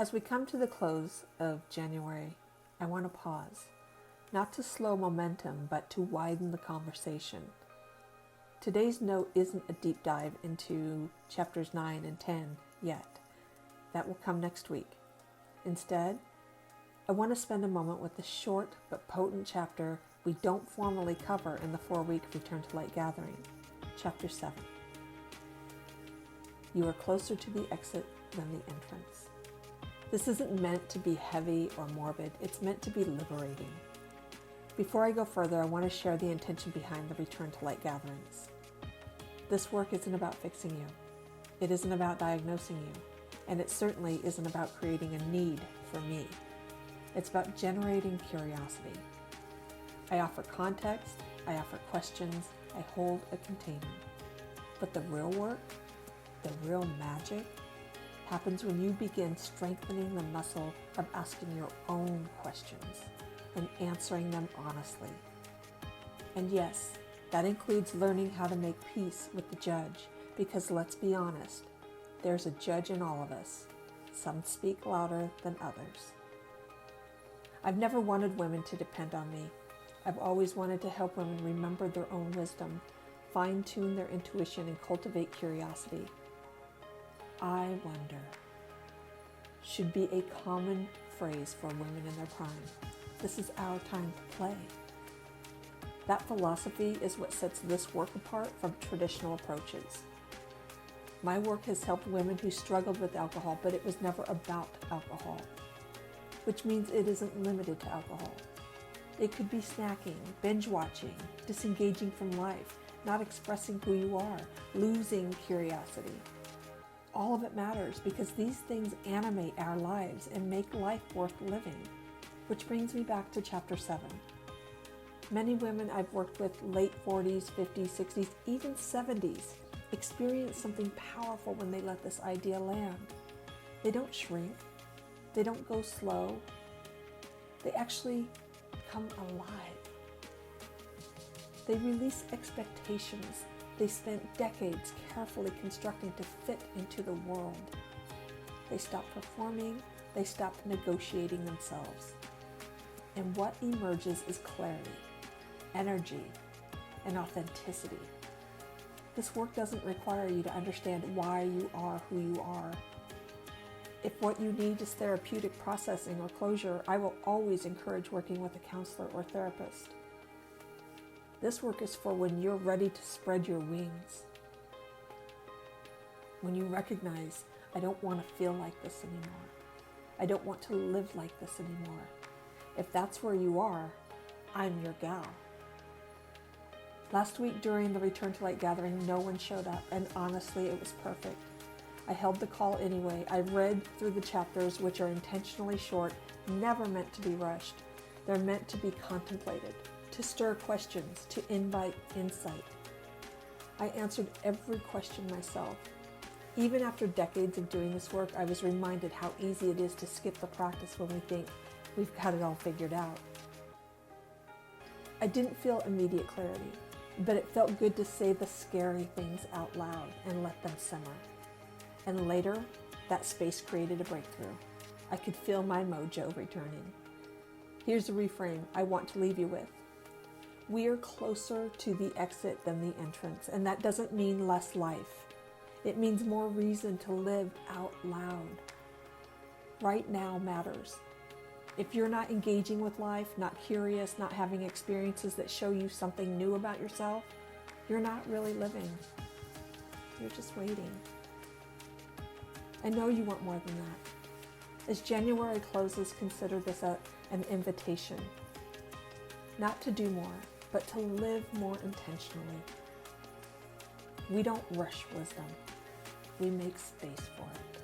As we come to the close of January, I want to pause, not to slow momentum, but to widen the conversation. Today's note isn't a deep dive into chapters 9 and 10 yet. That will come next week. Instead, I want to spend a moment with the short but potent chapter we don't formally cover in the 4-week Return to Light gathering, chapter 7. You are closer to the exit than the entrance. This isn't meant to be heavy or morbid. It's meant to be liberating. Before I go further, I want to share the intention behind the Return to Light gatherings. This work isn't about fixing you. It isn't about diagnosing you. And it certainly isn't about creating a need for me. It's about generating curiosity. I offer context, I offer questions, I hold a container. But the real work, the real magic, happens when you begin strengthening the muscle of asking your own questions and answering them honestly. And yes, that includes learning how to make peace with the judge, because let's be honest, there's a judge in all of us. Some speak louder than others. I've never wanted women to depend on me. I've always wanted to help women remember their own wisdom, fine-tune their intuition, and cultivate curiosity. I wonder should be a common phrase for women in their prime. This is our time to play. That philosophy is what sets this work apart from traditional approaches. My work has helped women who struggled with alcohol, but it was never about alcohol, which means it isn't limited to alcohol. It could be snacking, binge watching, disengaging from life, not expressing who you are, losing curiosity. All of it matters because these things animate our lives and make life worth living, which brings me back to chapter 7. Many women I've worked with, late 40s, 50s, 60s, even 70s, experience something powerful when they let this idea land. They don't shrink. They don't go slow. They actually come alive. They release expectations they spent decades carefully constructing to fit into the world. They stop performing. They stop negotiating themselves. And what emerges is clarity, energy, and authenticity. This work doesn't require you to understand why you are who you are. If what you need is therapeutic processing or closure, I will always encourage working with a counselor or therapist. This work is for when you're ready to spread your wings. When you recognize, I don't want to feel like this anymore. I don't want to live like this anymore. If that's where you are, I'm your gal. Last week during the Return to Light gathering, no one showed up, and honestly, it was perfect. I held the call anyway. I read through the chapters, which are intentionally short, never meant to be rushed. They're meant to be contemplated, to stir questions, to invite insight. I answered every question myself. Even after decades of doing this work, I was reminded how easy it is to skip the practice when we think we've got it all figured out. I didn't feel immediate clarity, but it felt good to say the scary things out loud and let them simmer. And later, that space created a breakthrough. I could feel my mojo returning. Here's a reframe I want to leave you with. We are closer to the exit than the entrance, and that doesn't mean less life. It means more reason to live out loud. Right now matters. If you're not engaging with life, not curious, not having experiences that show you something new about yourself, you're not really living. You're just waiting. I know you want more than that. As January closes, consider this an invitation. Not to do more, but to live more intentionally. We don't rush wisdom. We make space for it.